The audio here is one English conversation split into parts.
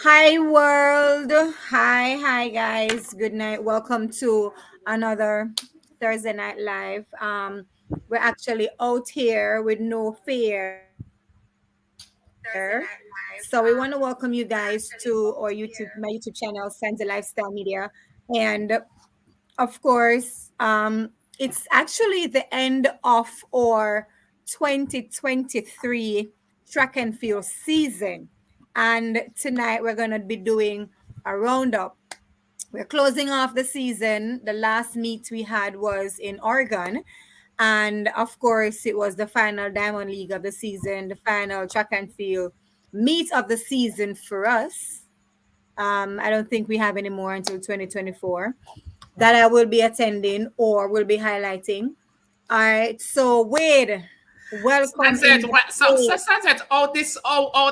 Hi world. Hi guys. Good night. Welcome to another Thursday night live. We're actually out here with no fear. So we want to welcome you guys to our YouTube, my YouTube channel, Senza Lifestyle Media. And of course, it's actually the end of our 2023 track and field season. And tonight we're going to be doing a roundup. We're closing off the season. The last meet we had was in Oregon. And of course, it was the final Diamond League of the season, the final track and field meet of the season for us. I don't think we have any more until 2024 that I will be attending or will be highlighting. All right. So Wade, welcome in Sunset, the what, space. Sunset, all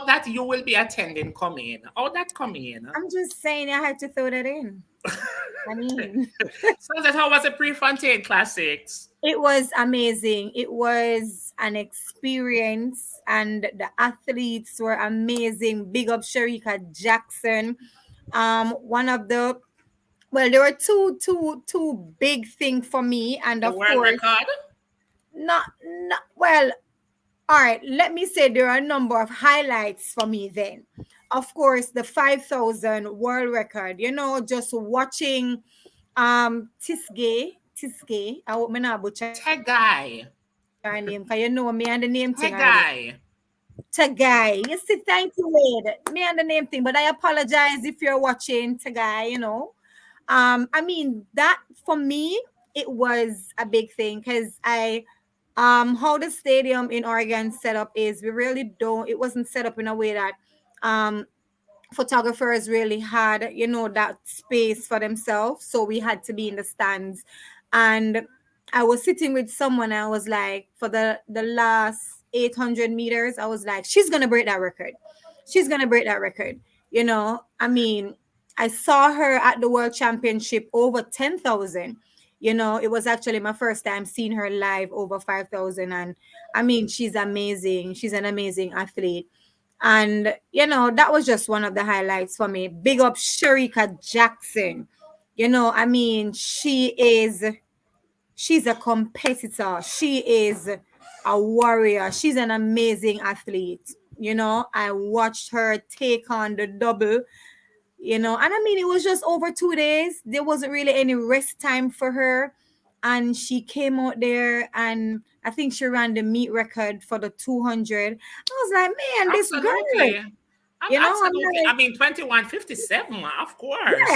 that you will be attending, come in. All that come in. I'm just saying I had to throw that in. I mean, Sunset, how was the Prefontaine Classics? it was amazing. It was an experience, and the athletes were amazing. Big up Sharika Jackson. One of the well, there were two big thing for me, and The of world course, record? not well. All right, let me say there are a number of highlights for me then. Of course, the 5,000 world record, just watching Tisgay, I hope me not butcher her name because you know Tegai. me and the name thing already. Tagai. You see, thank you, Wade. Me and the name thing, but I apologize if you're watching Tagai, I mean, that for me, it was a big thing because how the stadium in Oregon set up is we really don't it wasn't set up in a way that um photographers really had that space for themselves, so we had to be in the stands. And I was sitting with someone, I was like, for the last 800 meters, I was like, she's gonna break that record, I mean, I saw her at the world championship over 10,000. It was actually my first time seeing her live over 5,000. And I mean, she's amazing, she's an amazing athlete. And that was just one of the highlights for me. Big up Sharika Jackson. I mean, she's a competitor. She is a warrior. She's an amazing athlete. I watched her take on the double, and I mean, it was just over 2 days. There wasn't really any rest time for her. And she came out there, and I think she ran the meet record for the 200. I was like, man, this girl, Absolutely. I'm Absolutely. I like, mean, 21:57, of yeah. course.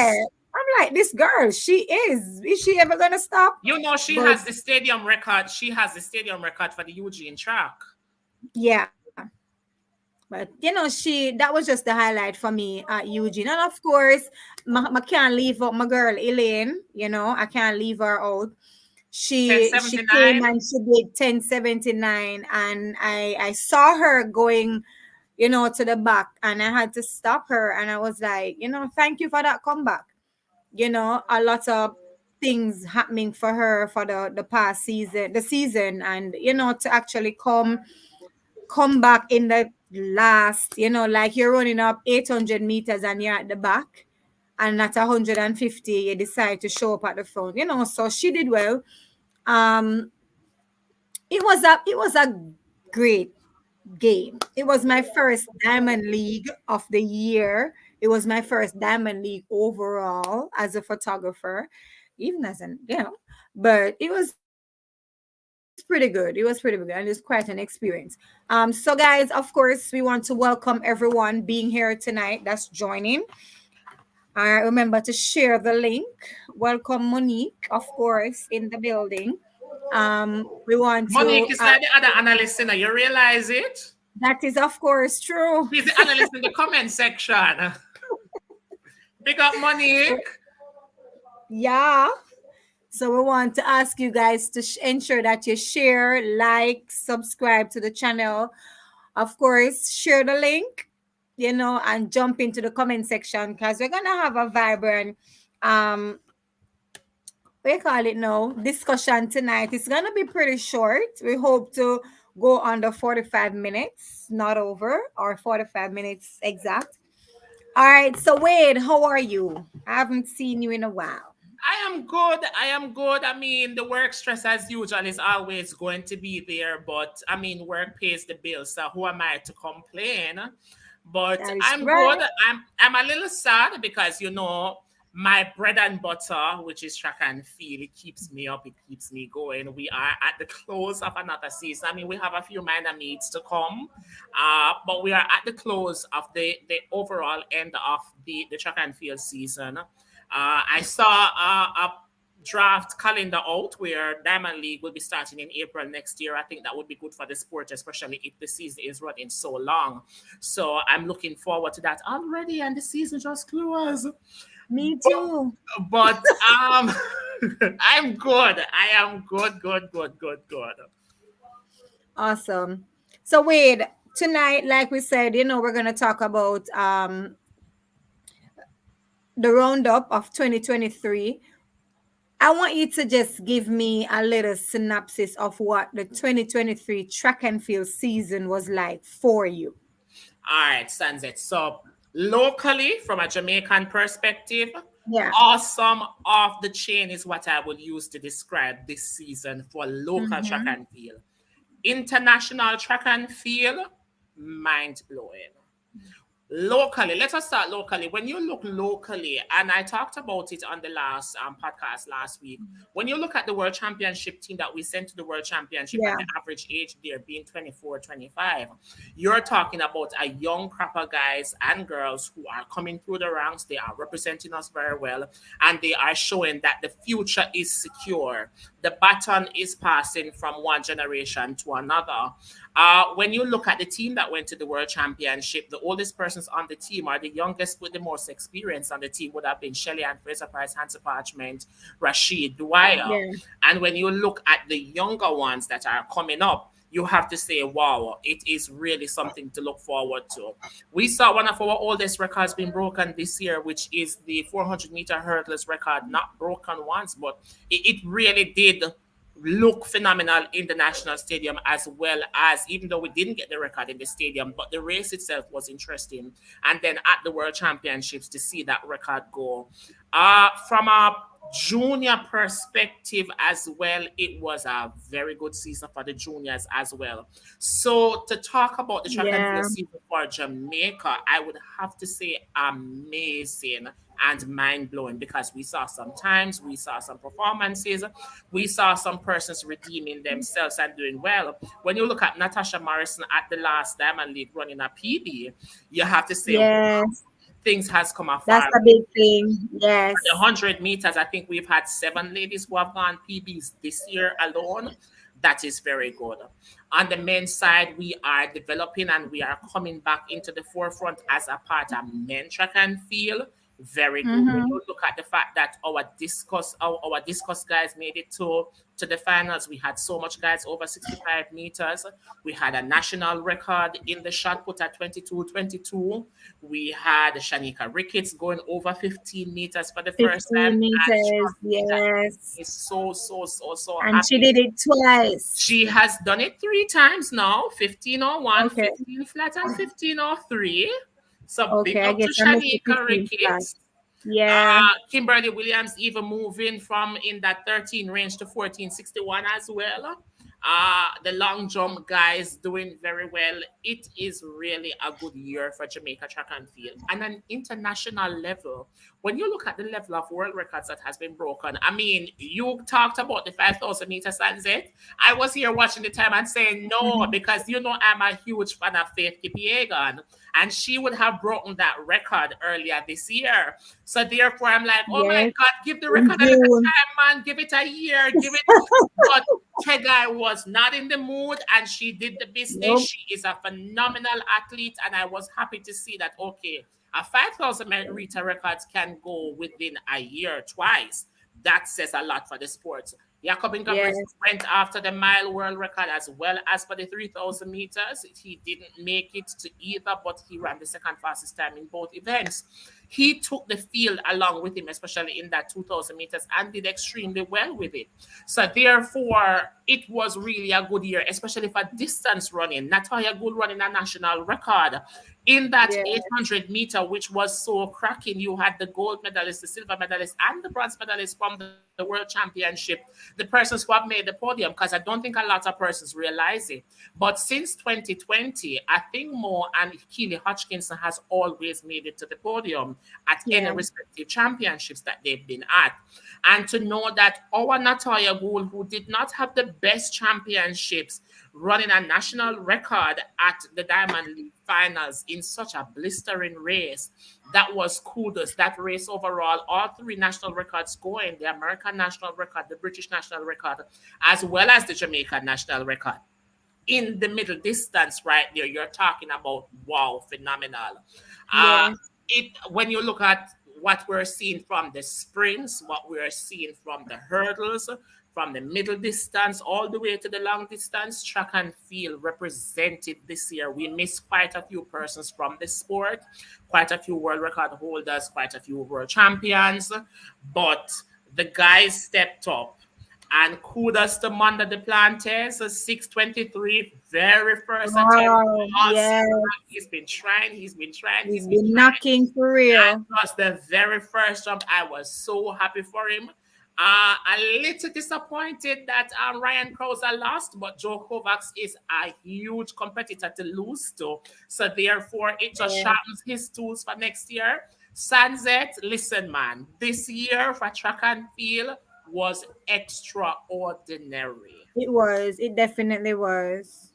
I'm like, this girl, she is she ever gonna stop? You know, she But has the stadium record. She has the stadium record for the Eugene track. yeah, but that was just the highlight for me at Eugene. And of course, I can't leave out my girl Elaine. I can't leave her out. She came 10:79. and she did 1079, and I saw her going, to the back, and I had to stop her, and I was like, thank you for that comeback. A lot of things happening for her for the past season, and to actually come back in the last, like you're running up 800 meters and you're at the back, and at 150 you decide to show up at the front, so she did well. um it was a great game. It was my first Diamond League of the year. It was my first Diamond League overall as a photographer, even as an, but it was pretty good. It was pretty good, and it's quite an experience. So guys, of course, we want to welcome everyone being here tonight that's joining. Remember to share the link. Welcome Monique, of course, in the building. We want to Monique is like the other analyst, you realize it? that is of course true. She's the analyst in the comment section. Big up, Monique. Yeah. So we want to ask you guys to ensure that you share, like, subscribe to the channel. Of course, share the link, and jump into the comment section, because we're gonna have a vibrant we call it now discussion tonight. It's gonna be pretty short. We hope to go under 45 minutes, not over, or 45 minutes exact. All right. So Wade, how are you? I haven't seen you in a while. I am good. I am good. I mean, the work stress as usual is always going to be there, but I mean, work pays the bills. So who am I to complain? But That is I'm good. right. I'm a little sad because my bread and butter, which is track and field, it keeps me up. It keeps me going. We are at the close of another season. I mean, we have a few minor meets to come, but we are at the close of the overall end of the track and field season. I saw a draft calendar out where Diamond League will be starting in April next year. I think that would be good for the sport, especially if the season is running so long. So I'm looking forward to that already, and the season just closed. Me too. But I'm good. I am good, good, good, good, good. Awesome. So Wade, tonight, like we said, we're gonna talk about the roundup of 2023. I want you to just give me a little synopsis of what the 2023 track and field season was like for you. All right, Sunset. So locally, from a Jamaican perspective, Yeah. awesome off the chain is what I would use to describe this season for local track Mm-hmm. and field. International track and field, mind blowing. Locally, let us start locally. When you look locally, and I talked about it on the last podcast last week, when you look at the World Championship team that we sent to the World Championship and Yeah. the average age there being 24, 25, you're talking about a young crop of guys and girls who are coming through the ranks. They are representing us very well, and they are showing that the future is secure. The baton is passing from one generation to another. When you look at the team that went to the World Championship, the oldest persons on the team are the youngest with the most experience on the team would have been Shelley and Fraser Price, Hansa Parchment, Rashid Dwyer. Yeah. And when you look at the younger ones that are coming up, you have to say, wow, it is really something to look forward to. We saw one of our oldest records being broken this year, which is the 400-meter hurdles record, not broken once, but it really did look phenomenal in the national stadium, as well as, even though we didn't get the record in the stadium, but the race itself was interesting. And then at the World Championships to see that record go. From a junior perspective as well, it was a very good season for the juniors as well. So to talk about the track and field Yeah. season for Jamaica, I would have to say amazing and mind blowing, because we saw some times, we saw some performances, we saw some persons redeeming themselves and doing well. When you look at Natasha Morrison at the last Diamond League running a PB, you have to say, wow, Yes. things has come a That's far a way. big thing. Yes. The 100 meters, I think we've had 7 ladies who have gone PBs this year alone. That is very good. On the men's side, we are developing and we are coming back into the forefront as a part of men track and field. Very good. When Mm-hmm. you look at the fact that our discus guys made it to the finals, we had so much guys over 65 meters. We had a national record in the shot put at 22-22. We had Shanika Ricketts going over 15 meters for the first time. 15 And meters. trust me, that Yes. is so And she happy. did it twice. She has done it 3 times now, 1501, Okay. 15 flat, and 1503. So big Okay. I up to guess I missed the Shanika 15 flat. Ricketts. Yeah. Kimberly Williams even moving from in that 13 range to 1461 as well. The long jump guys doing very well. It is really a good year for Jamaica track and field. And an international level, when you look at the level of world records that has been broken, I mean, you talked about the 5,000 meter sunset. I was here watching the time and saying no, Mhm. because I'm a huge fan of Faith Kipiegon, and she would have broken that record earlier this year. So therefore, I'm like, oh my Yes. God, give the In record a little June. time, man. Give it a year. Give it. But Tegai was not in the mood, and she did the business. Nope. She is a phenomenal athlete, and I was happy to see that. Okay, a 5,000 Rita records can go within a year twice. That says a lot for the sport. Jacobin Gabriel Yes. went after the mile world record as well as for the 3,000 meters. He didn't make it to either, but he ran the second fastest time in both events. He took the field along with him, especially in that 2,000 meters, and did extremely well with it. So therefore, it was really a good year, especially for distance running. Natalia Gould running a national record. In that Yeah. 800 meter, which was so cracking, you had the gold medalist, the silver medalist, and the bronze medalist from the World Championship, the persons who have made the podium, because I don't think a lot of persons realize it. But since 2020, I think Mo and Keely Hodgkinson has always made it to the podium at any Yeah. respective championships that they've been at. And to know that our Natalia Gould, who did not have the best championships, running a national record at the Diamond League finals in such a blistering race, that was kudos. That race overall, all three national records going, the American national record, the British national record, as well as the Jamaican national record. In the middle distance right there, you're talking about, wow, phenomenal. Uh, Yes. when you look at what we're seeing from the sprints, what we're seeing from the hurdles, from the middle distance all the way to the long distance, track and field represented this year. We missed quite a few persons from the sport, quite a few world record holders, quite a few world champions, but the guys stepped up. And kudos to Manda Duplantis, 6:23, very first attempt. Wow. Awesome. Yeah. He's been trying, He's been knocking for real. That was the very first jump. I was so happy for him. A little disappointed that Ryan Krauser lost, but Joe Kovacs is a huge competitor to lose to. So therefore, it just Yeah. sharpens his tools for next year. Sunset, listen, man, this year for track and field was extraordinary. It was. It definitely was.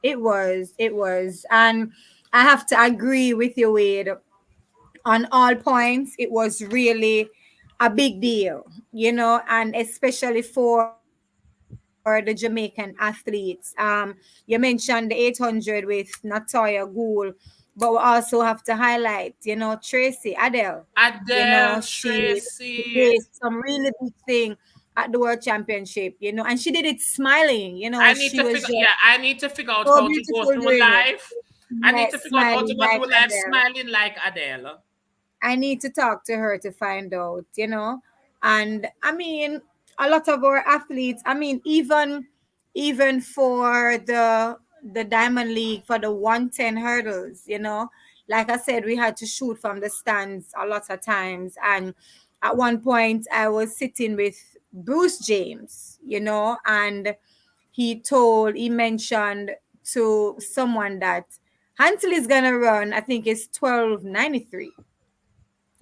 It was. It was. And I have to agree with you, Wade. On all points, it was really a big deal, and especially for the Jamaican athletes. You mentioned the 800 with Natoya Gould, but we also have to highlight, Tracy Adele. Adele, She Tracy. did some really big thing at the World Championship, and she did it smiling. She was just I need to figure out so how to go beautiful through doing it. life. I need Like to figure out how to smiling go like through life Adele. smiling like Adele. I need to talk to her to find out. And I mean, a lot of our athletes, I mean, even for the Diamond League for the 110 hurdles. Like I said, we had to shoot from the stands a lot of times. And at one point I was sitting with Bruce James, and he mentioned to someone that Hansel is gonna run, I think it's 12:93,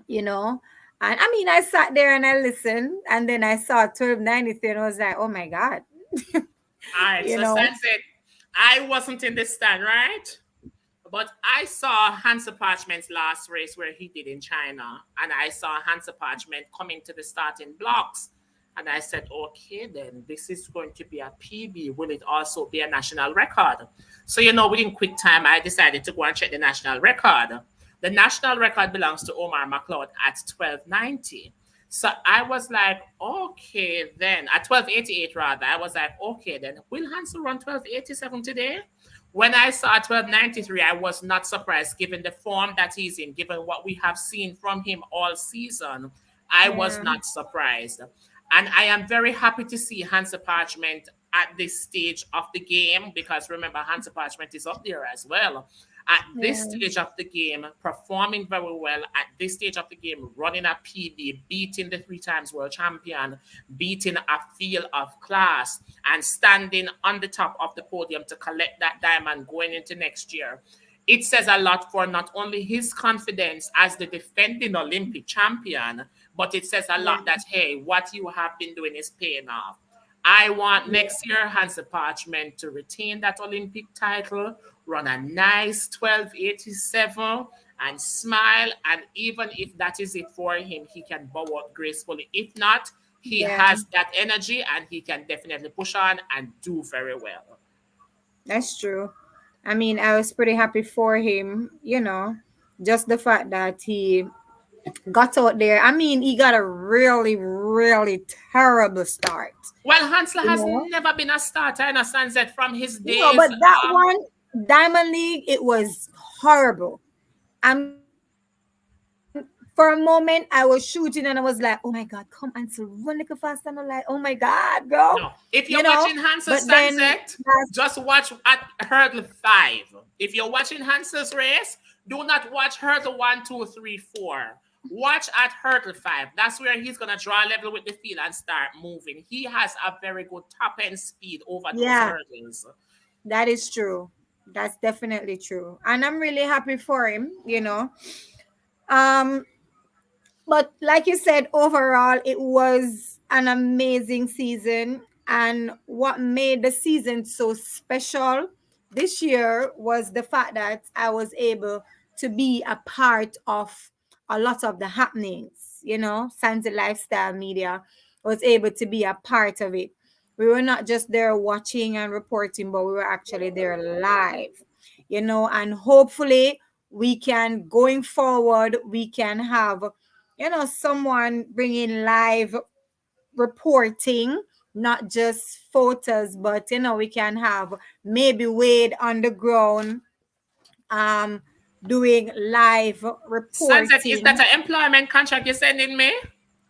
you know. And I mean, I sat there and I listened, and then I saw 12:93, and I was like, oh my God, All right, you so know. Sunset, I wasn't in the stand, right? But I saw Hansa Parchment's last race where he did in China, and I saw Hansa Parchment coming to the starting blocks. And I said, okay, then this is going to be a PB. Will it also be a national record? So, within quick time, I decided to go and check the national record. The national record belongs to Omar McLeod at 1290. So I was like, okay, then at 1288 rather, I was like, okay, then will Hansel run 1287 today? When I saw 1293, I was not surprised given the form that he's in, given what we have seen from him all season. I was Yeah, not surprised. And I am very happy to see Hansa Parchment at this stage of the game, because remember, Hansa Parchment is up there as well. At this yeah, stage of the game, performing very well at this stage of the game, running a PB, beating the three times world champion, beating a field of class, and standing on the top of the podium to collect that diamond going into next year. It says a lot for not only his confidence as the defending Olympic champion, but it says a yeah, lot that, hey, what you have been doing is paying off. I want yeah, next year Hansa Parchment to retain that Olympic title, run a nice 1287 and smile. And even if that is it for him, he can bow out gracefully. If not, he yeah. has that energy and he can definitely push on and do very well. That's true. I mean, I was pretty happy for him. Just the fact that he got out there. I mean, he got a really, really terrible start. Well, Hansler You has know, never been a starter in a sunset from his no, days. but that one, Diamond League, it was horrible. I'm talking about For a moment, I was shooting and I was like, oh my God, come Ansel, run like a fast. And I'm like, oh my God, girl. No. If You you're know, watching Hansel but then Sunset, just watch at hurdle 5. If you're watching Hansel's race, do not watch hurdle 1, 2, 3, 4. Watch at hurdle 5. That's where he's gonna draw level with the field and start moving. He has a very good top end speed over those yeah, hurdles. that is true. That's definitely true. And I'm really happy for him, you know. Um, but like you said, overall, it was an amazing season. And what made the season so special this year was the fact that I was able to be a part of a lot of the happenings, you know, Sansa Lifestyle Media was able to be a part of it. We were not just there watching and reporting, but we were actually there live, you know, and hopefully we can, going forward, we can have, you know, someone bringing live reporting, not just photos, but you know, we can have maybe Wade on the ground um doing live Sunset, is that reporting. an employment contract you're sending me?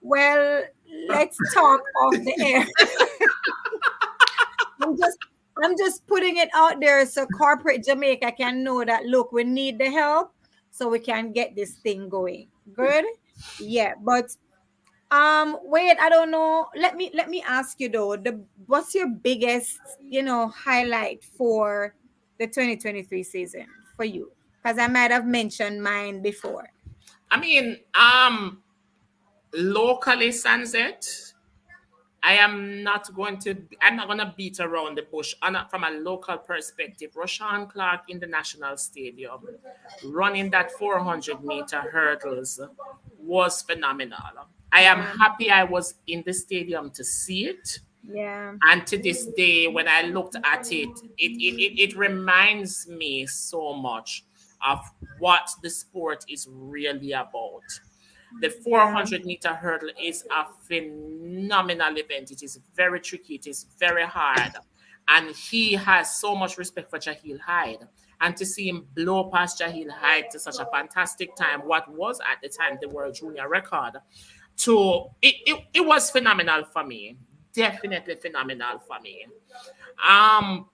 Well, let's talk off the air. I'm just I'm just putting it out there so corporate Jamaica can know that look, we need the help so we can get this thing going. Good? Yeah, but wait, I don't know. Let me ask you though, the what's your biggest, you know, highlight for the 2023 season for you? Because I might have mentioned mine before. I mean, locally, Sunset, I'm not going to beat around the bush. From a local perspective, Roshan Clark in the National Stadium running that 400-meter hurdles was phenomenal. I am Yeah, happy I was in the stadium to see it. yeah, And to this day, when I looked at it reminds me so much of what the sport is really about. The yeah, 400-meter hurdle is a phenomenal event. It is very tricky, it is very hard. And he has so much respect for Jahil Hyde. And to see him blow past Jahil Hyde to such a fantastic time, what was at the time the world junior record, it was phenomenal for me. Definitely phenomenal for me. Um,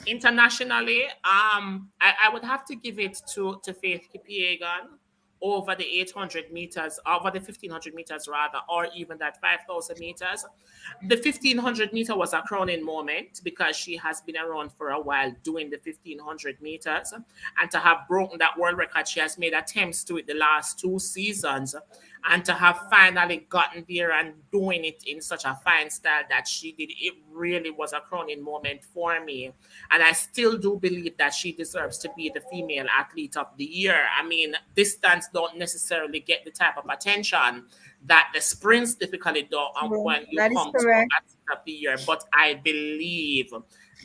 internationally, I would have to give it to Faith Kipiegan over the 800 meters, over the 1500 meters rather, or even that 5000 meters. The 1500 meter was a crowning moment because she has been around for a while doing the 1500 meters, and to have broken that world record, she has made attempts to it the last 2 seasons, and to have finally gotten there and doing it in such a fine style that she did, it really was a crowning moment for me. And I still do believe that she deserves to be the female athlete of the year. I mean, distance don't necessarily get the type of attention that the sprints typically do true. when you That is come to correct. athlete of the year. But I believe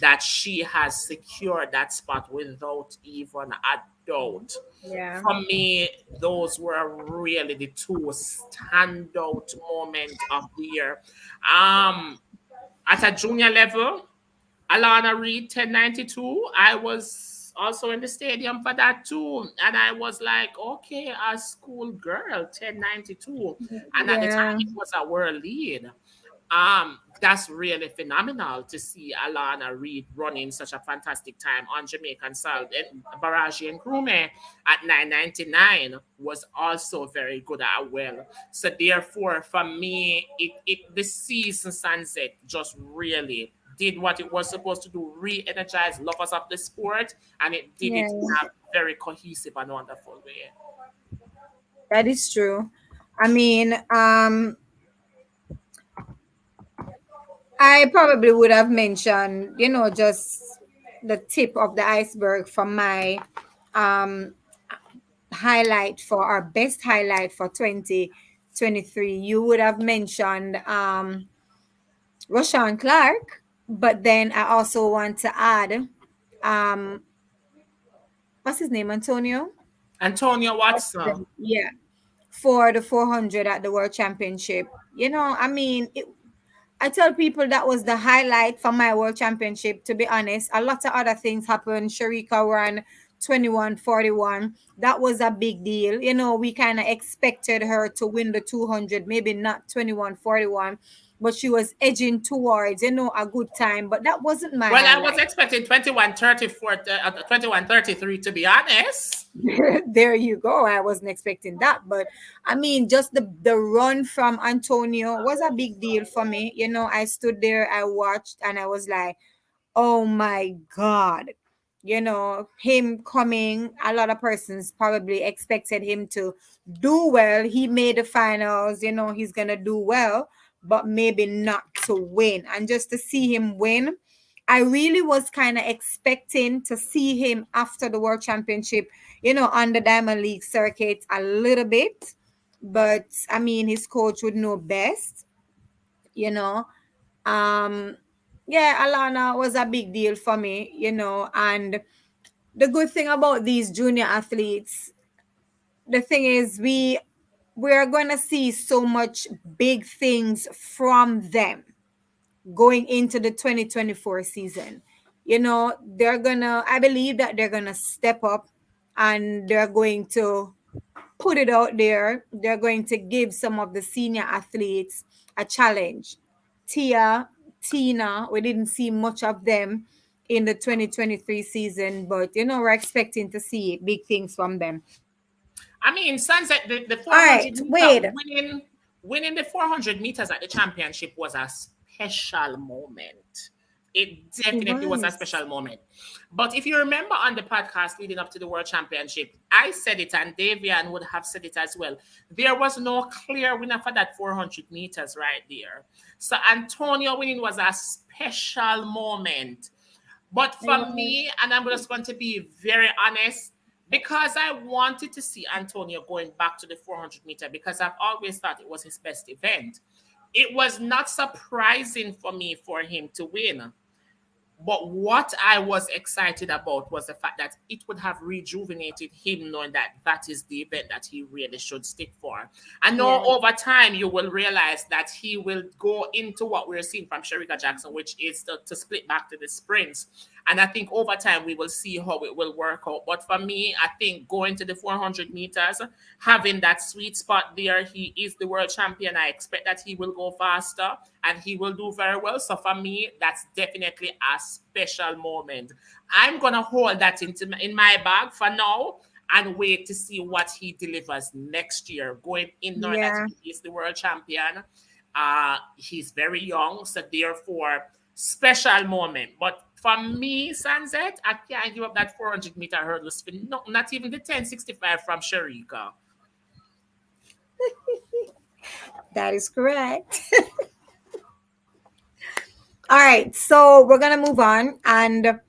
that she has secured that spot without even a doubt. Yeah, For me, those were really the two standout moments of the year. Um, at a junior level, Alana Reed 1092. I was also in the stadium for that too. And I was like, okay, a school girl, 1092. And at the time yeah, it was a world lead. That's really phenomenal to see Alana Reed running such a fantastic time on Jamaican soil. And Baraji and Krume at 999 was also very good as well. So therefore, for me, the season Sunset just really did what it was supposed to do, re-energize lovers of the sport, and it did it yeah. in a very cohesive and wonderful way. That is true. I mean, I probably would have mentioned, you know, just the tip of the iceberg from my um highlight for our best highlight for 2023. You would have mentioned Roshan Clark, but then I also want to add um what's his name, Antonio? Antonio Watson. Yeah, for the 400 at the World Championship. You know, I mean, I tell people that was the highlight for my World Championship. To be honest, a lot of other things happened. Sharika ran 2141. That was a big deal. You know, we kind of expected her to win the 200, maybe not 2141, but she was edging towards, a good time. But that wasn't my Well, I was highlight. expecting 2134, 2133 to be honest. There you go. I wasn't expecting that. But I mean, just the run from Antonio was a big deal for me. You know, I stood there, I watched, and I was like, oh my God. You know, him coming, a lot of persons probably expected him to do well. He made the finals, he's gonna do well, but maybe not to win. And just to see him win, I really was kind of expecting to see him after the World Championship, on the Diamond League circuit a little bit. But I mean, his coach would know best, you know. Um, yeah, Alana was a big deal for me, and the good thing about these junior athletes, the thing is we are going to see so much big things from them going into the 2024 season. I believe that they're going to step up and they're going to put it out there. They're going to give some of the senior athletes a challenge. Tia, Tina, we didn't see much of them in the 2023 season, but we're expecting to see big things from them. I mean, Sunset, the All 400 right, meter wait. winning the 400 meters at the championship was a special moment. It It definitely was a was. special moment. But if you remember on the podcast leading up to the World Championship, I said it and Davian would have said it as well. There was no clear winner for that 400 meters right there. So Antonio winning was a special moment. But It for was. me, and I'm just going to be very honest, because I wanted to see Antonio going back to the 400 meter because I've always thought it was his best event. It was not surprising for me for him to win. But what I was excited about was the fact that it would have rejuvenated him, knowing that that is the event that he really should stick for. I know Yeah. over time you will realize that he will go into what we're seeing from Sherika Jackson, which is to split back to the sprints. And I think over time we will see how it will work out. But for me, I think going to the 400 meters, having that sweet spot there, he is the world champion. I expect that he will go faster and he will do very well. So for me, that's definitely a special moment. I'm gonna hold that in my bag for now and wait to see what he delivers next year. Going in knowing that Yeah. he is the world champion. He's very young, so therefore special moment. But for me, Sunset, I can't give up that 400-meter hurdle spin. No, not even the 1065 from Sharika. That is correct. All right, so we're gonna move on, and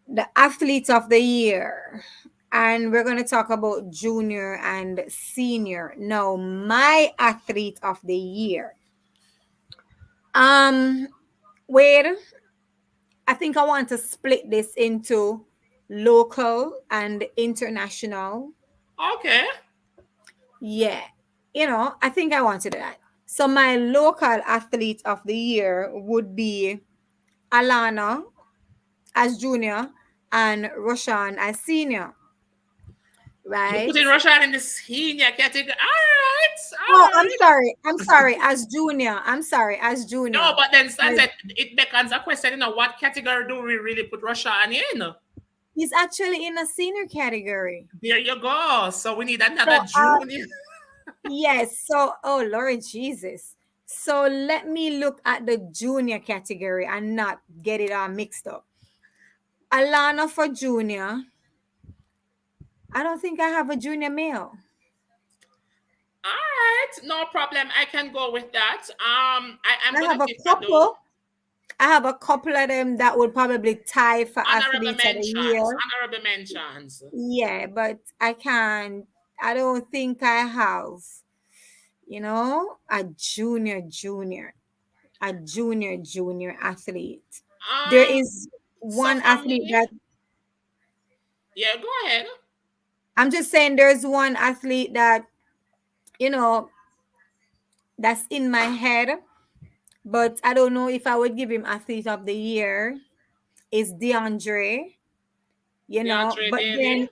the athletes of the year, and we're gonna talk about junior and senior. Now, my athlete of the year. Um, wait, I think I want to split this into local and international. Okay. Yeah, I think I want to do that. So my local athlete of the year would be Alana as junior and Roshan as senior, You right? put in Russia in the senior category. All Oh, I'm right. sorry. I'm sorry. As junior. I'm sorry. As No, junior. but then As- Sunset, it becomes a question, what category do we really put Russia in? He's actually in a senior category. There you go. So we need another So, junior. yes. So, oh, Lord Jesus. So let me look at the junior category and not get it all mixed up. Alana for junior. I don't think I have a junior male. All right, no problem. I can go with that. I'm I gonna have a give Ado couple. I have a couple of them that would probably tie for honorable athletes of the mentions. year. Honorable mentions. Yeah, but I can't. I don't think I have, a junior athlete. There Um, is so one for athlete me, that yeah, go ahead. I'm just saying there's one athlete that, you know, that's in my head, but I don't know if I would give him athlete of the year. Is DeAndre. you know. DeAndre But Daly. then,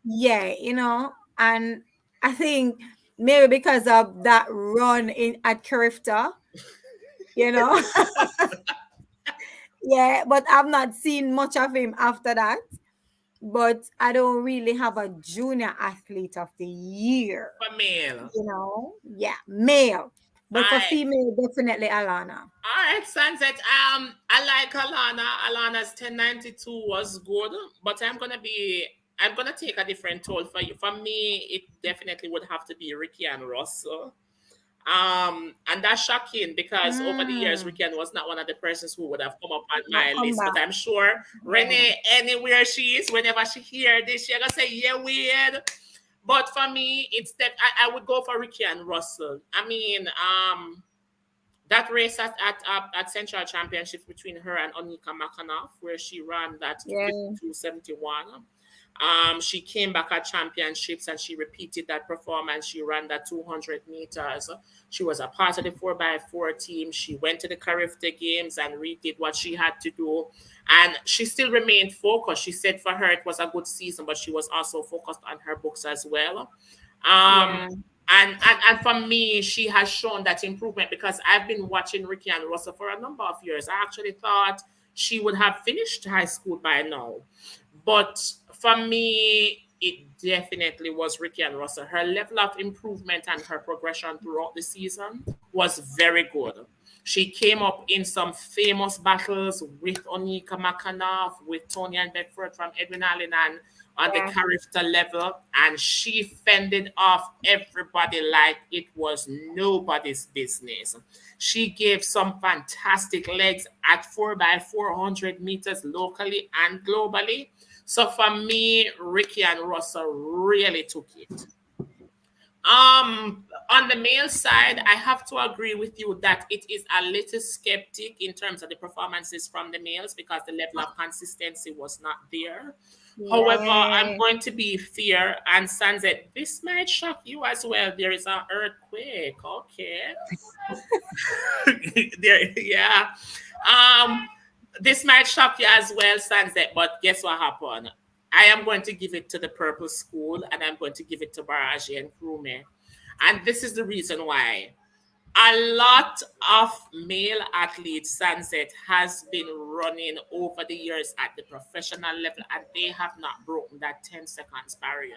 yeah, you know, and I think maybe because of that run in at Carifta, you know, yeah. But I've not seen much of him after that. But I don't really have a junior athlete of the year, For male. you know. Yeah, male. But for I female, definitely Alana. All right, Sunset. I like Alana. Alana's 1092 was good, but I'm gonna take a different toll for you. For me, it definitely would have to be Ricky and Russell. And that's shocking because over the years, Mm, Ricky was not one of the persons who would have come up on not my come list. But back. I'm sure Yeah. Renee, anywhere she is, whenever she hear this, she gonna say, "Yeah, weird." But for me, I would go for Ricky and Russell. I mean, that race at Central Championships between her and Onika Makanoff, where she ran that Yeah. 52.71. She came back at championships and she repeated that performance. She ran that 200 meters. She was a part of the 4x4 team. She went to the Carifta Games and redid what she had to do. And she still remained focused. She said for her it was a good season, but she was also focused on her books as well. Um, Yeah. and for me, she has shown that improvement because I've been watching Ricky and Russell for a number of years. I actually thought she would have finished high school by now. But for me, it definitely was Ricky and Russell. Her level of improvement and her progression throughout the season was very good. She came up in some famous battles with Onika Makanoff, with Tony and Beckford from Edwin Allen and on the Yeah. character level, and she fended off everybody like it was nobody's business. She gave some fantastic legs at 4x400 meters locally and globally. So for me, Ricky and Russell really took it. On the male side, I have to agree with you that it is a little skeptic in terms of the performances from the males because the level of consistency was not there. However, I'm Yeah. going to be fair and Sunset. This might shock you as well. There is an earthquake. Okay. There, yeah. Um, this might shock you as well, Sunset, but guess what happened? I am going to give it to the Purple School and I'm going to give it to Baraji and Krume. And this is the reason why. A lot of male athletes, Sunset, has been running over the years at the professional level and they have not broken that 10 seconds barrier.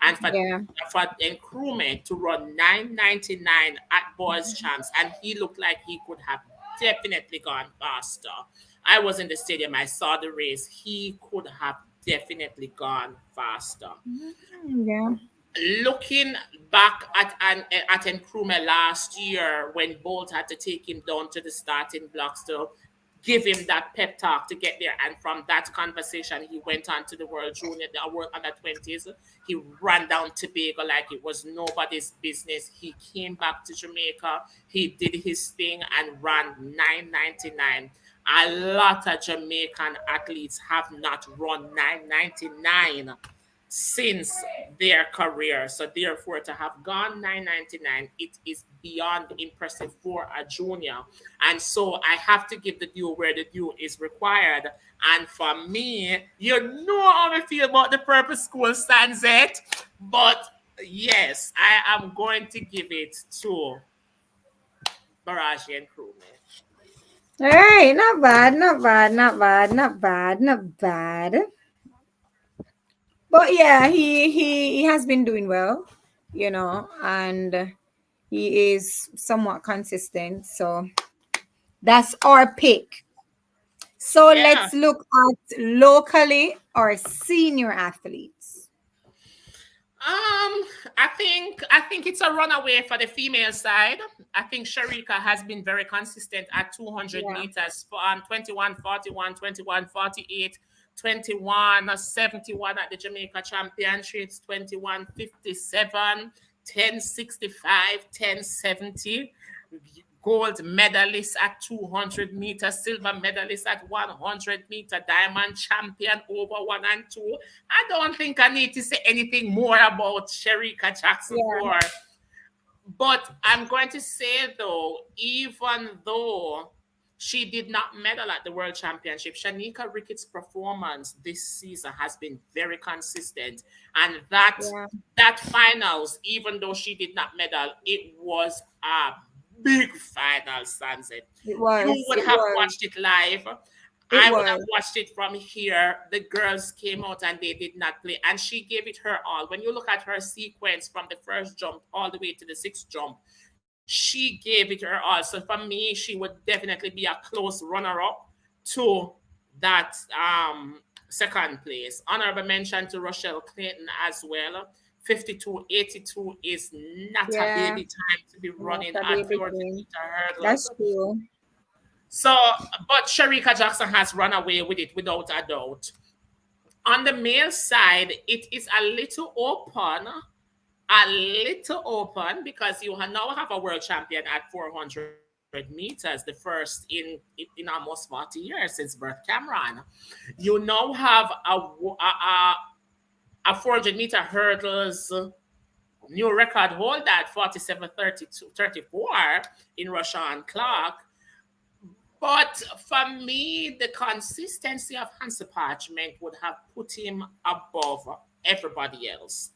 And Yeah. for Nkrumah to run 999 at boys champs, and he looked like he could have definitely gone faster. I was in the stadium, I saw the race. He could have definitely gone faster. Yeah. Looking back at Nkrumah last year when Bolt had to take him down to the starting blocks to give him that pep talk to get there, and from that conversation he went on to the World Junior, the World Under 20s. He ran down Tobago like it was nobody's business. He came back to Jamaica. He did his thing and ran 999. A lot of Jamaican athletes have not run 999 since their career. So therefore, to have gone 999, it is beyond impressive for a junior. And so I have to give the due where the due is required. And for me, you know how I feel about the Purple School Sunset, but yes, I am going to give it to Baraji and Crewman. All right. Not bad. Not bad. Not bad. Not bad. Not bad. But yeah, he has been doing well, you know, and he is somewhat consistent. So that's our pick. So Yeah. let's look at locally our senior athletes. I think it's a runaway for the female side. I think Sharika has been very consistent at 200 Yeah. meters for 21 41, 21 48, 21 71 at the Jamaica Championships, 21 57, 1065, 1070. Gold medalist at 200 meters, silver medalist at 100-meter, diamond champion over 1 and 2. I don't think I need to say anything more about Sherika Jackson Yeah. Ford. But I'm going to say though, even though She did not medal at the World Championship. Shanika Ricketts' performance this season has been very consistent, and Yeah, that finals, even though she did not medal, it was a big final, Sunset. it You was. would It have was. watched it live. It I would have was. watched it from here. The girls came out and they did not play, and she gave it her all. When you look at her sequence from the first jump all the way to the sixth jump, she gave it her all. So for me, she would definitely be a close runner-up to that second place. Honorable mention to Rochelle Clayton as well. 52.82 is not a Yeah, baby time to be not running a at baby 400 thing. meter hurdles. That's true. So, but Sharika Jackson has run away with it without a doubt. On the male side, it is a little open because you now have a world champion at 400 meters, the first in almost 40 years since Bert Cameron. You now have a 400-meter hurdles new record holder at 47:32:34 in Rashawn Clark. But for me, the consistency of Hansa Parchment would have put him above everybody else.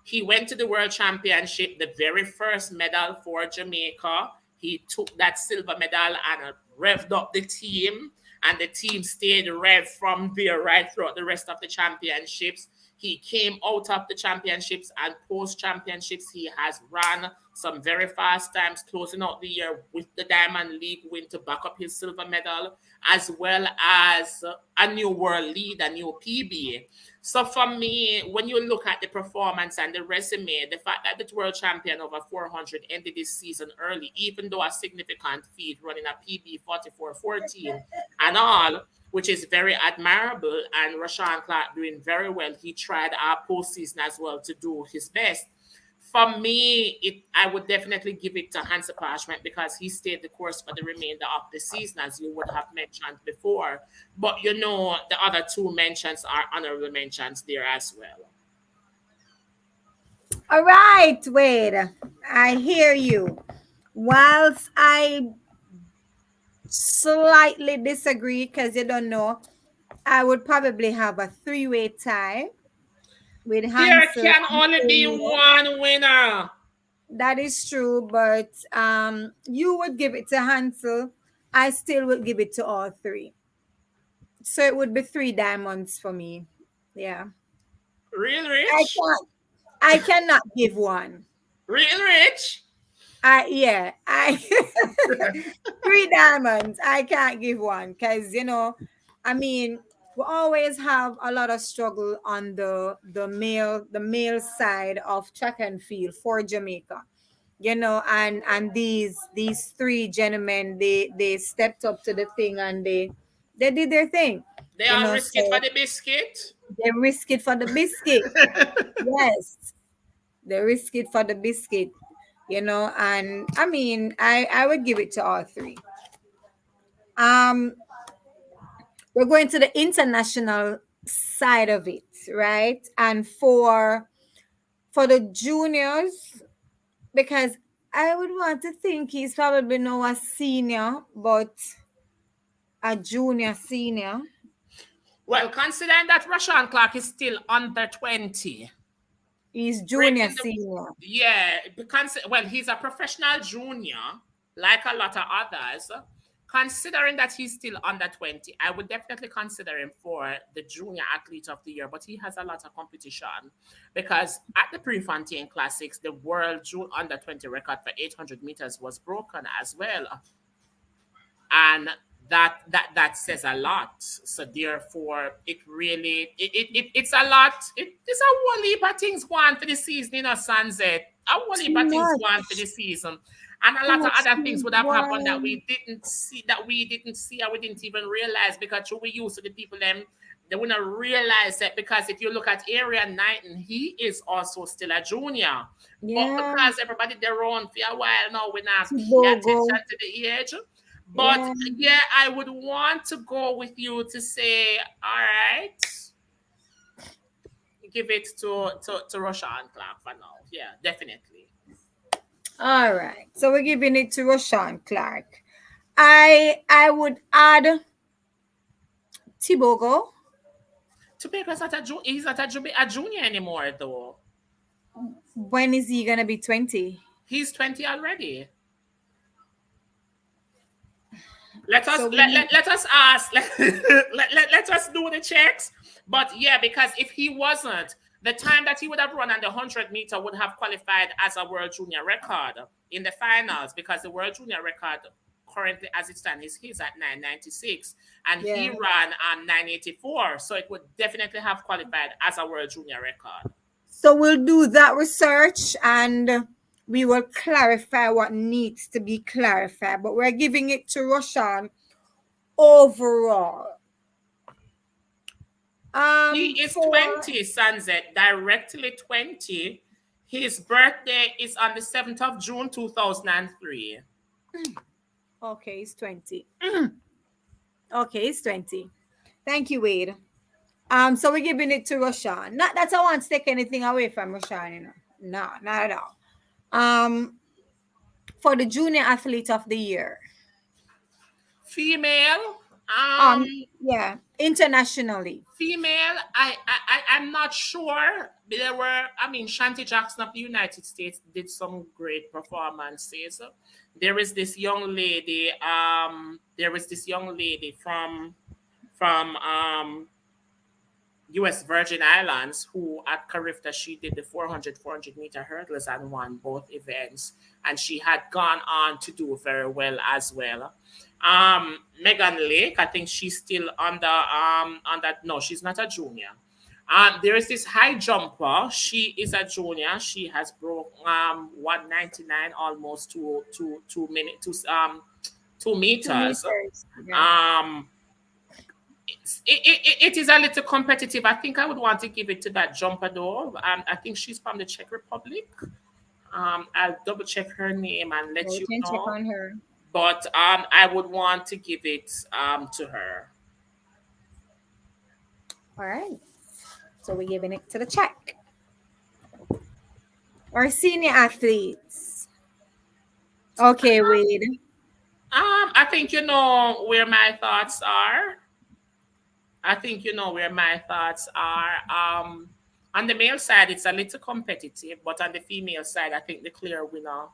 He went to the World Championship, the very first medal for Jamaica. He took that silver medal and revved up the team, and the team stayed rev from there right throughout the rest of the championships. He came out of the championships and post championships. He has run some very fast times, closing out the year with the Diamond League win to back up his silver medal, as well as a new world lead, a new PB. So for me, when you look at the performance and the resume, the fact that the world champion over 400 ended this season early, even though a significant feat running a PB 44:14 and all, which is very admirable, and Rashawn Clark doing very well. He tried our postseason as well to do his best. For me, I would definitely give it to Hansa Parchment because he stayed the course for the remainder of the season, as you would have mentioned before. But the other two mentions are honorable mentions there as well. All right, wait. I hear you. Whilst I slightly disagree because you don't know, I would probably have a three-way tie with There Hansel can and only be Amy. one winner. That is true, but you would give it to Hansel. I still would give it to all three. So it would be three diamonds for me. Yeah. Real I rich? can't I cannot give one. Real rich? I three diamonds. I can't give one because I mean, we always have a lot of struggle on the male side of track and field for Jamaica. And these three gentlemen, they stepped up to the thing and they did their thing. They all risk it for So the biscuit. they risk it for the biscuit. Yes, they risk it for the biscuit. And I mean, I would give it to all three. Um, we're going to the international side of it, right? And for the juniors, because I would want to think he's probably no a senior, but a junior senior. Well, considering that Rashawn Clark is still under 20, He's junior breaking the senior. yeah, because well, he's a professional junior, like a lot of others. Considering that he's still under 20, I would definitely consider him for the junior athlete of the year, but he has a lot of competition because at the Prefontaine Classics, the world under 20 record for 800 meters was broken as well. And that says a lot. So therefore, it really it's a lot. It's a whole heap of things going for the season, Sunset. A whole heap Too of things much. going for the season, and a Too lot of much other things things would have happened that going. we didn't see or we didn't even realize because we used to the people them. They wouldn't realize that because if you look at Area Knighton, he is also still a junior. But Yeah. because everybody they're on for a while now, we're not pay Tobago. attention to the age. But Yeah. yeah, I would want to go with you to say, all right, give it to Rashawn Clark for now. Yeah, definitely. All right. So we're giving it to Rashawn Clark. I would add Tibogo. Tobago's not he's not a junior anymore though. When is he gonna be 20? He's 20 already. Let us So we let us ask let us do the checks. But yeah, because if he wasn't, the time that he would have run on the 100 meter would have qualified as a world junior record in the finals, because the world junior record currently as it stands is he's at 996 and he yeah. ran on 984, so it would definitely have qualified as a world junior record. So we'll do that research and we will clarify what needs to be clarified. But we're giving it to Roshan overall. He is For 20, Sunset, directly 20. His birthday is on the 7th of June, 2003. okay, he's 20. Okay, he's 20. Thank you, Wade. So we're giving it to Roshan. Not that I want to take anything away from Roshan, you know. No, not at all. For the junior athlete of the year. Female, Yeah, internationally. female, I'm not sure. There were, I mean, Shanti Jackson of the United States did some great performances. There is this young lady, from US Virgin Islands, who at Carifta she did the 400 meter hurdles and won both events, and she had gone on to do very well as well. Megan Lake, I think she's still on that. No, she's not a junior. There is this high jumper. She is a junior. She has broke 199, almost 2 meters. Yeah. It is a little competitive. I think I would want to give it to that jumper though. I think she's from the Czech Republic. I'll double check her name and let you Check know. on her. But I would want to give it to her. All right. So we're giving it to the Czech. Our senior athletes. Okay, Wade. I think you know where my thoughts are. I think you know where my thoughts are. On the male side, it's a little competitive, but on the female side, I think the clear winner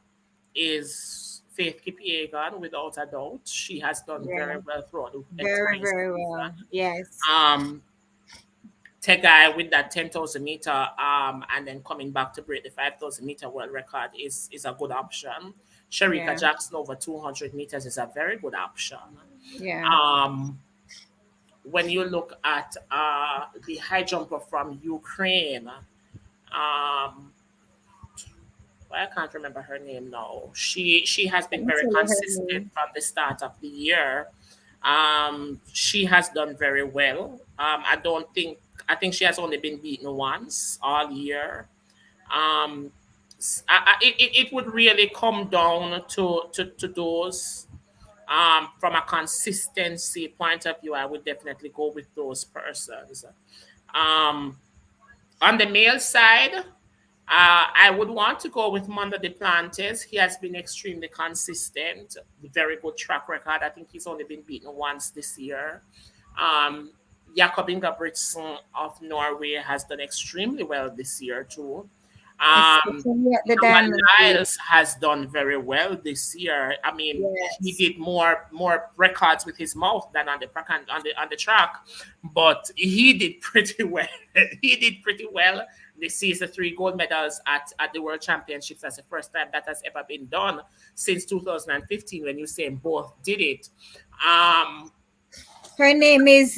is Faith Kipyegon, without a doubt. She has done very well throughout the Very, entire very season. well. Yes. Tegai with that 10,000 meter, and then coming back to break the 5,000 meter world record is a good option. Sherika Yeah. Jackson over 200 meters is a very good option. Yeah. When you look at the high jumper from Ukraine, I can't remember her name now. She has been very Tell her consistent name. from the start of the year. She has done very well. I think she has only been beaten once all year. It would really come down to those. From a consistency point of view, I would definitely go with those persons. Um, on the male side, I would want to go with Mondo Duplantis. He has been extremely consistent, very good track record. I think he's only been beaten once this year. Jakob Ingebrigtsen of Norway has done extremely well this year too. Especially at the Noah diamond. Lyles has done very well this year. I mean, he Yes. did more records with his mouth than on the track, but he did pretty well. He did pretty well. This is the 3 gold medals at the World Championships. That's the first time that has ever been done since 2015 when Usain Bolt did it. Her name is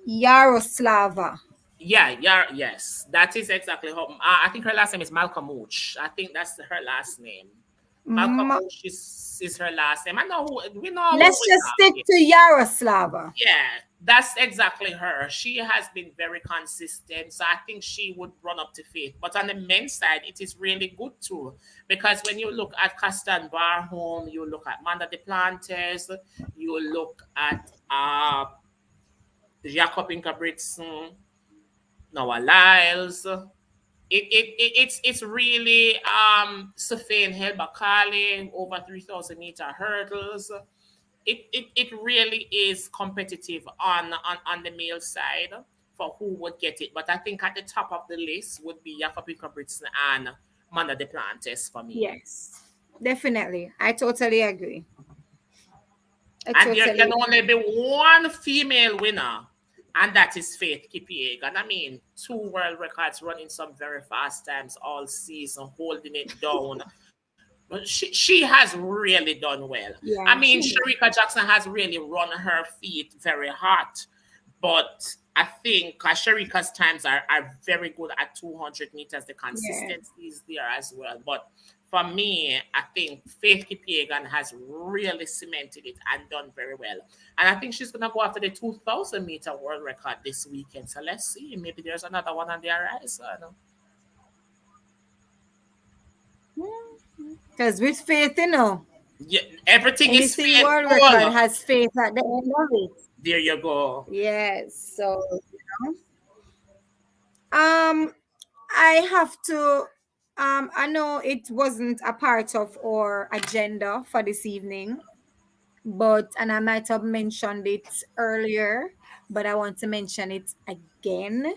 Yaroslava. Yes, that is exactly how. I think her last name is Malcolm Mooch. I think that's her last name. Malcolm Ma- Mooch is her last name. I know we know. who Let's we just have stick here. to Yaroslava. Yeah, that's exactly her. She has been very consistent, so I think she would run up to Faith. But on the men's side, it is really good too, because when you look at Castan Barholm, you look at Manda Duplantis, you look at Jakob Ingebrigtsen, Noah Lyles. it's really Safane Helbakali over 3,000 meter hurdles. It really is competitive on the male side for who would get it. But I think at the top of the list would be Jakob Ingebrigtsen and Manda Duplantis for me. Yes, definitely. I totally agree. And there can only be one female winner, and that is Faith Kipyegon. I mean, 2 world records, running some very fast times all season, holding it down. But she has really done well. Yeah, I mean, Shericka Jackson has really run her feet very hot, but I think Shericka's times are very good at 200 meters. The consistency is there as well. But for me, I think Faith Kipyegon has really cemented it and done very well. And I think she's going to go after the 2,000 meter world record this weekend. So let's see. Maybe there's another one on the horizon. Because with faith, yeah, everything is faith. World record has faith at the end of it. There you go. Yes. So, I have to. I know it wasn't a part of our agenda for this evening, and I might have mentioned it earlier, but I want to mention it again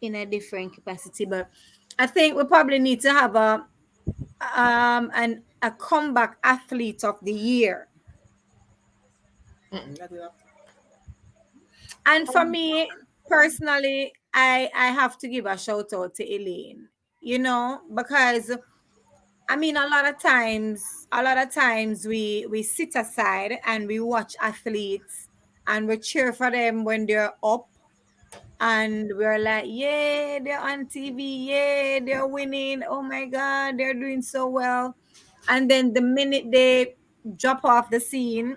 in a different capacity. But I think we probably need to have a comeback athlete of the year. And for me personally, I have to give a shout out to Elaine, because I mean a lot of times we sit aside and we watch athletes and we cheer for them when they're up, and we're like, yeah, they're on TV, yeah, they're winning, oh my god, they're doing so well. And then the minute they drop off the scene,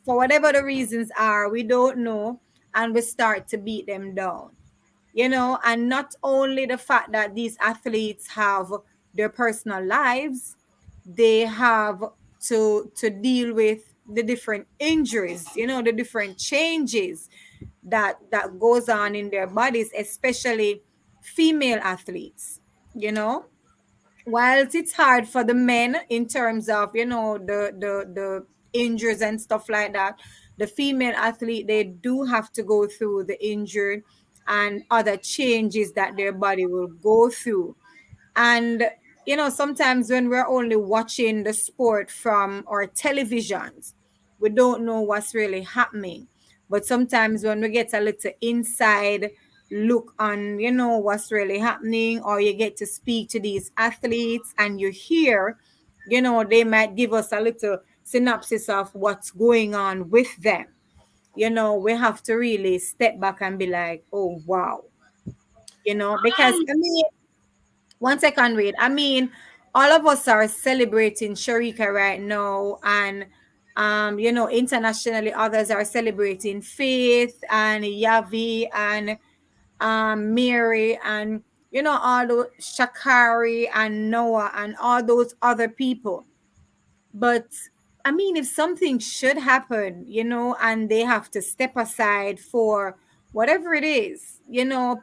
for whatever the reasons are, we don't know, and we start to beat them down. And not only the fact that these athletes have their personal lives, they have to deal with the different injuries, the different changes that goes on in their bodies, especially female athletes. While it's hard for the men in terms of the injuries and stuff like that, the female athlete, they do have to go through the injury and other changes that their body will go through. And sometimes when we're only watching the sport from our televisions, we don't know what's really happening. But sometimes when we get a little inside look on what's really happening, or you get to speak to these athletes and you hear, they might give us a little synopsis of what's going on with them. We have to really step back and be like, oh wow, because I mean, 1 second, wait. I mean, all of us are celebrating Shericka right now, and internationally, others are celebrating Faith and Yavi and Mary and all those Shakari and Noah and all those other people. But I mean, if something should happen, and they have to step aside for whatever it is,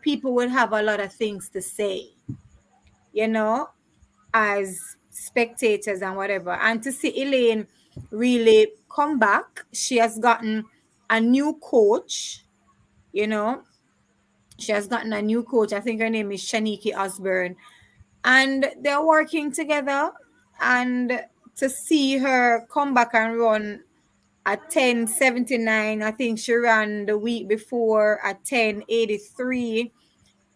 people would have a lot of things to say, as spectators and whatever. And to see Elaine really come back, she has gotten a new coach, she has gotten a new coach. I think her name is Shaniki Osborne, and they're working together. And to see her come back and run at 10:79, I think she ran the week before at 10:83.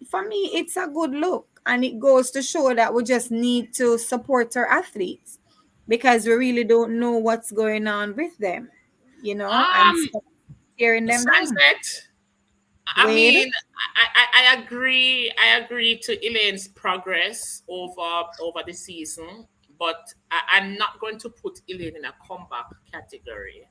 For me, it's a good look, and it goes to show that we just need to support our athletes, because we really don't know what's going on with them, and hearing them Sunset. I mean, I agree. I agree to Elaine's progress over the season, but I'm not going to put Elaine in a comeback category.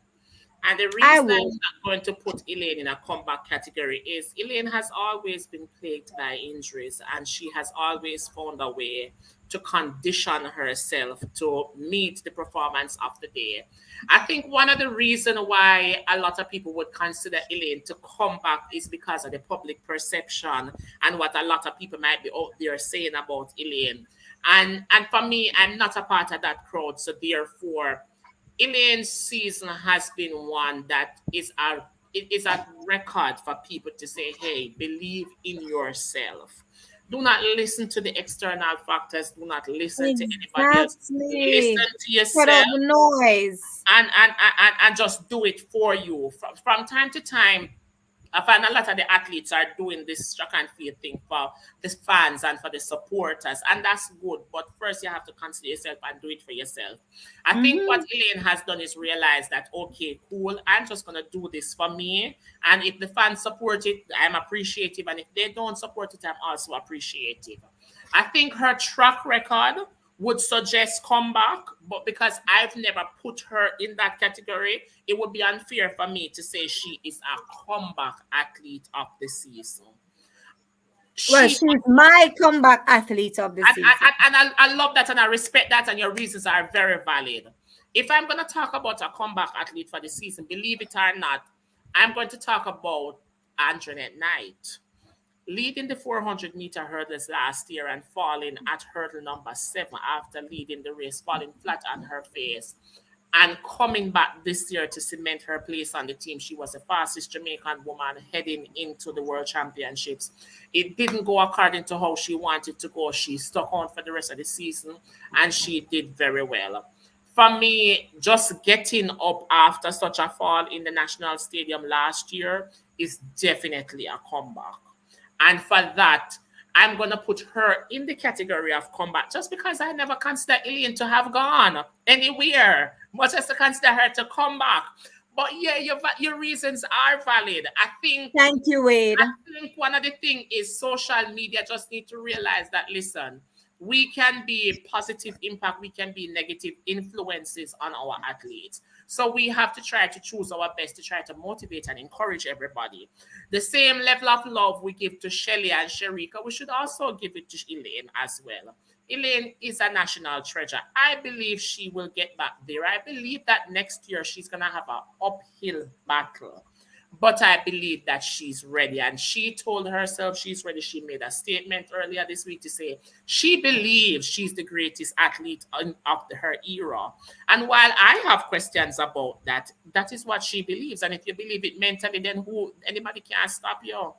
And the reason I'm not going to put Elaine in a comeback category is Elaine has always been plagued by injuries, and she has always found a way to condition herself to meet the performance of the day. I think one of the reasons why a lot of people would consider Elaine to come back is because of the public perception and what a lot of people might be out there saying about Elaine. And for me, I'm not a part of that crowd, so therefore, Elaine's season has been one that is a record for people to say, hey, believe in yourself. Do not listen to the external factors. Do not listen to anybody else. Exactly. Listen to Cut yourself out the noise. and just do it for you. From time to time, I find a lot of the athletes are doing this track and field thing for the fans and for the supporters, and that's good. But first, you have to consider yourself and do it for yourself. I think what Elaine has done is realize that, okay, cool, I'm just gonna do this for me, and if the fans support it, I'm appreciative, and if they don't support it, I'm also appreciative. I think her track record would suggest comeback, but because I've never put her in that category, it would be unfair for me to say she is a comeback athlete of the season. Well, she's my comeback athlete of the and, season. I love that and I respect that, and your reasons are very valid. If I'm going to talk about a comeback athlete for the season, believe it or not, I'm going to talk about Anjanette Knight, leading the 400-meter hurdles last year and falling at hurdle number 7 after leading the race, falling flat on her face, and coming back this year to cement her place on the team. She was the fastest Jamaican woman heading into the World Championships. It didn't go according to how she wanted to go. She stuck on for the rest of the season, and she did very well. For me, just getting up after such a fall in the National Stadium last year is definitely a comeback. And for that, I'm going to put her in the category of comeback just because I never consider Elaine to have gone anywhere, much as to consider her to come back. But yeah, your reasons are valid. Thank you, Wade. I think one of the things is social media just need to realize that, listen, we can be positive impact, we can be negative influences on our athletes. So we have to try to choose our best to try to motivate and encourage everybody. The same level of love we give to Shelly and Sherika, we should also give it to Elaine as well. Elaine is a national treasure. I believe she will get back there. I believe that next year she's going to have an uphill battle. But I believe that she's ready. And she told herself she's ready. She made a statement earlier this week to say she believes she's the greatest athlete of her era. And while I have questions about that, that is what she believes. And if you believe it mentally, then anybody can't stop you.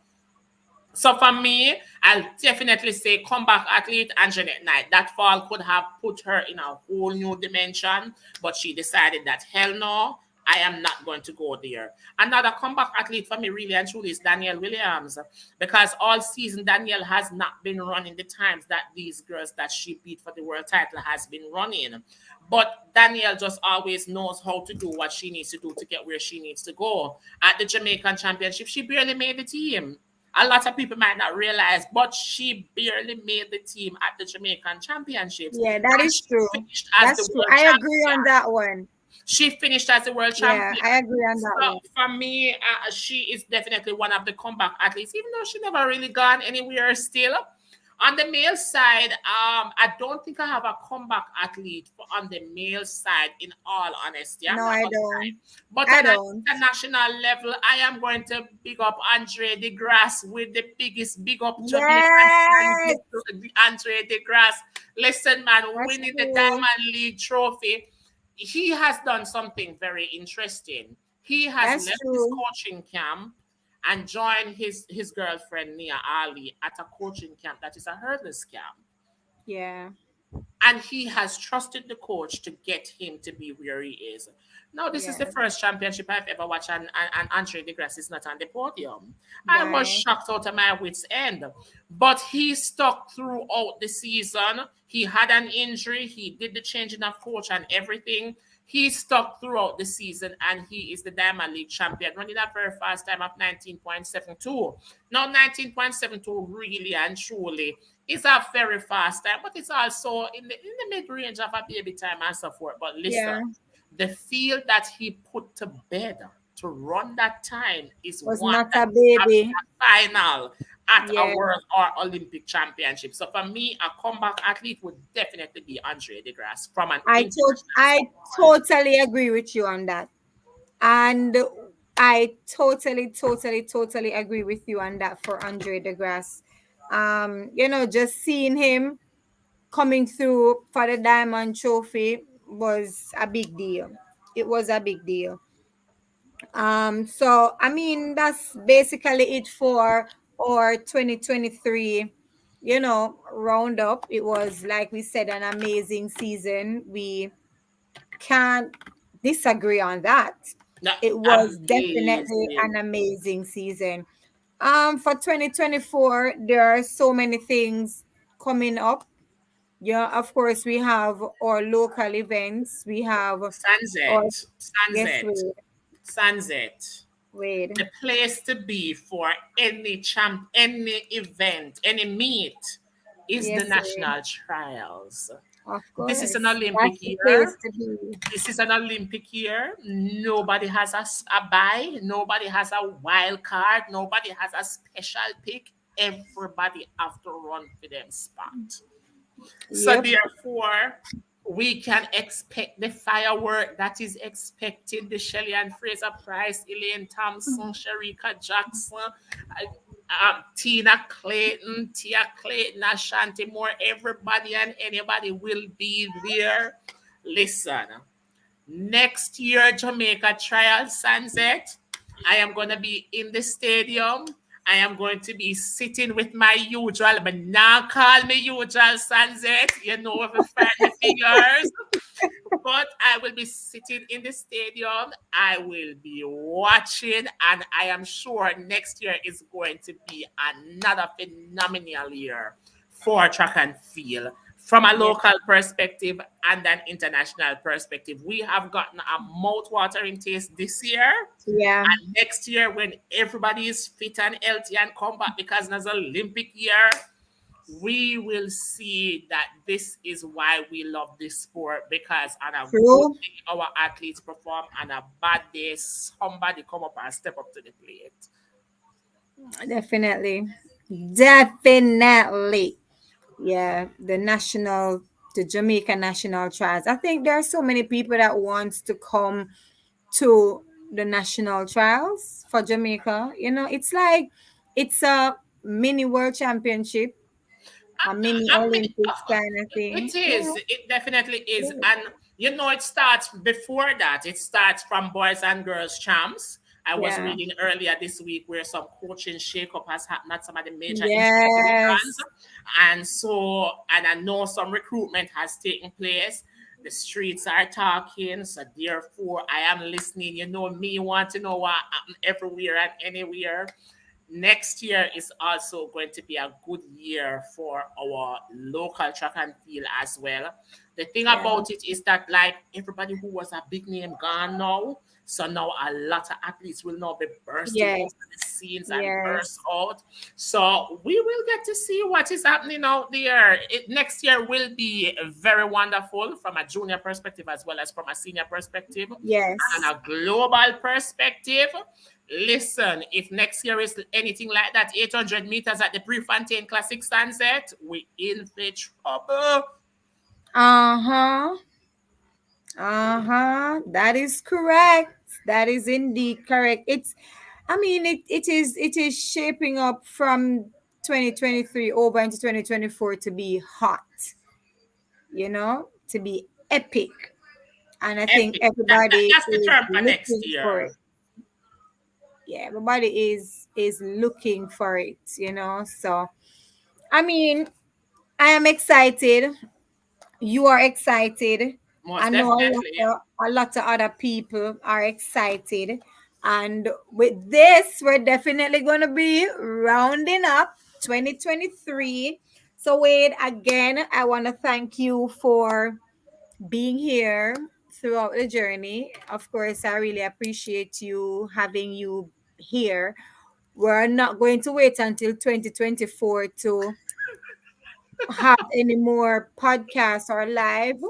So for me, I'll definitely say comeback athlete Anjanette Knight. That fall could have put her in a whole new dimension, but she decided that hell no, I am not going to go there. Another comeback athlete for me, really and truly, is Danielle Williams, because all season Danielle has not been running the times that these girls that she beat for the world title has been running. But Danielle just always knows how to do what she needs to do to get where she needs to go. At the Jamaican Championship, she barely made the team. A lot of people might not realize, but she barely made the team at the Jamaican Championships. Yeah, that is true. That's true. I agree on that one. She finished as the world champion. Yeah, I agree on that one. For me, she is definitely one of the comeback athletes, even though she never really gone anywhere still. On the male side, I don't think I have a comeback athlete on the male side, in all honesty. No, I don't. But on the national level, I am going to big up Andre DeGrasse with the biggest big up Yes. Andre DeGrasse. Listen, man, winning the Diamond League trophy. He has done something very interesting. He has left his coaching camp and joined his girlfriend Nia Ali at a coaching camp that is a hurdles camp. Yeah. And he has trusted the coach to get him to be where he is. Now, this is the first championship I've ever watched, and Andre DeGrasse is not on the podium. I was shocked out of my wits' end. But he stuck throughout the season. He had an injury. He did the changing of coach and everything. He stuck throughout the season, and he is the Diamond League champion, running a very fast time of 19.72. Now, 19.72 really and truly is a very fast time, but it's also in the mid-range of a baby time and so forth. But listen, the field that he put to bed to run that time was not a baby. Final. at a Yeah. world or Olympic championship. So for me, a comeback athlete would definitely be Andre DeGrasse from an international I standpoint. totally agree with you on that. And I totally agree with you on that for Andre DeGrasse. Just seeing him coming through for the Diamond Trophy was a big deal. It was a big deal. So I mean that's basically it for our 2023, roundup. It was, like we said, an amazing season. We can't disagree on that. No, It was definitely amazing. an amazing season. For 2024, there are so many things coming up. Yeah, of course, we have our local events. We have our, Sunset, yes, sunset, sunset. Wade, The place to be for any event, any meet is the yes, Wade, national trials. of This is an course. That's Olympic the place year. to be. This is an Olympic year. Nobody has a bye. Nobody has a wild card. Nobody has a special pick. Everybody have to run for them spot. So Yep. therefore, we can expect the firework that is expected. The Shelley and Fraser Price, Elaine Thompson, Sharika Jackson, Tina Clayton, Tia Clayton, Ashanti Moore, everybody and anybody will be there. Listen, next year, Jamaica Trial Sunset. I am going to be in the stadium. I am going to be sitting with my usual, but now call me usual Sunset. You know, if I find the figures. But I will be sitting in the stadium. I will be watching, and I am sure next year is going to be another phenomenal year for track and field. From a Yes. local perspective and an international perspective, we have gotten a mouth-watering taste this year. Yeah. And next year, when everybody is fit and healthy and come back because it's an Olympic year, we will see that this is why we love this sport, because on a good True. day our athletes perform, on a bad day somebody come up and step up to the plate. Definitely. Definitely. Yeah, the Jamaica national trials. I think there are so many people that wants to come to the national trials for Jamaica. It's like it's a mini world championship, a mini I mean, Olympics kind of thing. it is. It definitely is. And you know, it starts before that. It starts from boys and girls champs. I was Yeah. reading earlier this week where some coaching shakeup has happened at some of the major institutions. Yes. And I know some recruitment has taken place. The streets are talking, so therefore I am listening. You know me, want to know what happened everywhere and anywhere. Next year is also going to be a good year for our local track and field as well. The thing Yeah. about it is that, like, everybody who was a big name gone now, so now a lot of athletes will now be bursting out Yes. of the scenes and burst Yes. out. So we will get to see what is happening out there. Next year will be very wonderful from a junior perspective as well as from a senior perspective and Yes. on a global perspective. Listen, if next year is anything like that, 800 meters at the Prefontaine Classic Sunset, we in for trouble. Uh-huh. Uh-huh. That is correct. That is indeed correct. It is shaping up from 2023 over into 2024 to be hot, to be epic. And I think Epic. everybody That's the is term for next looking for year. it. Yeah, everybody is looking for it. So I mean, I am excited. You are excited. I Most know definitely. a lot of other people are excited. And with this, we're definitely going to be rounding up 2023. So, Wade, again, I want to thank you for being here throughout the journey. Of course, I really appreciate you having you here. We're not going to wait until 2024 to have any more podcasts or live.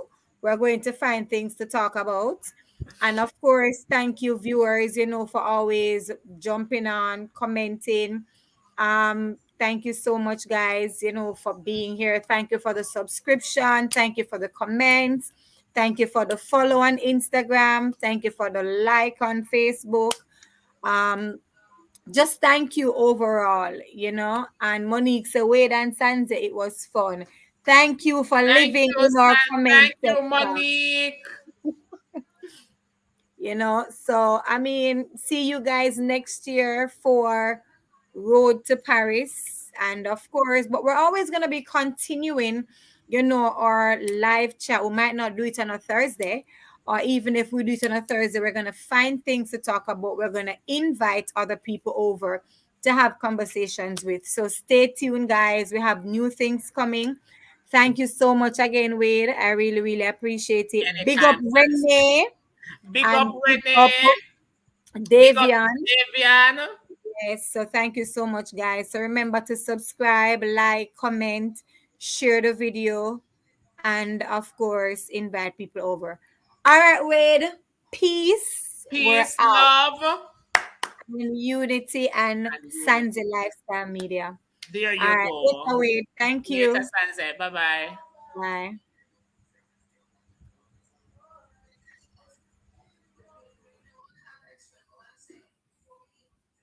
We're going to find things to talk about. And of course, thank you, viewers, for always jumping on, commenting. Thank you so much, guys, for being here. Thank you for the subscription. Thank you for the comments. Thank you for the follow on Instagram. Thank you for the like on Facebook. Just thank you overall, And Monique said, Wade and Sanze, it was fun. Thank you for Thank living you, in our San. comment Thank you, section. Monique. So see you guys next year for Road to Paris. And of course, but we're always going to be continuing, our live chat. We might not do it on a Thursday, or even if we do it on a Thursday, we're going to find things to talk about. We're going to invite other people over to have conversations with. So stay tuned, guys. We have new things coming. Thank you so much again, Wade. I really, really appreciate it. Big up Anytime, Renee. Big And up, big up Renee. Big up, Davian. Davian. Yes, so thank you so much, guys. So remember to subscribe, like, comment, share the video, and of course, invite people over. All right, Wade. Peace. We're Peace, out. love. In Unity and Sanze Lifestyle Media. There you All right, go. Wade. Thank Later, you. Sanze. Bye-bye. Bye.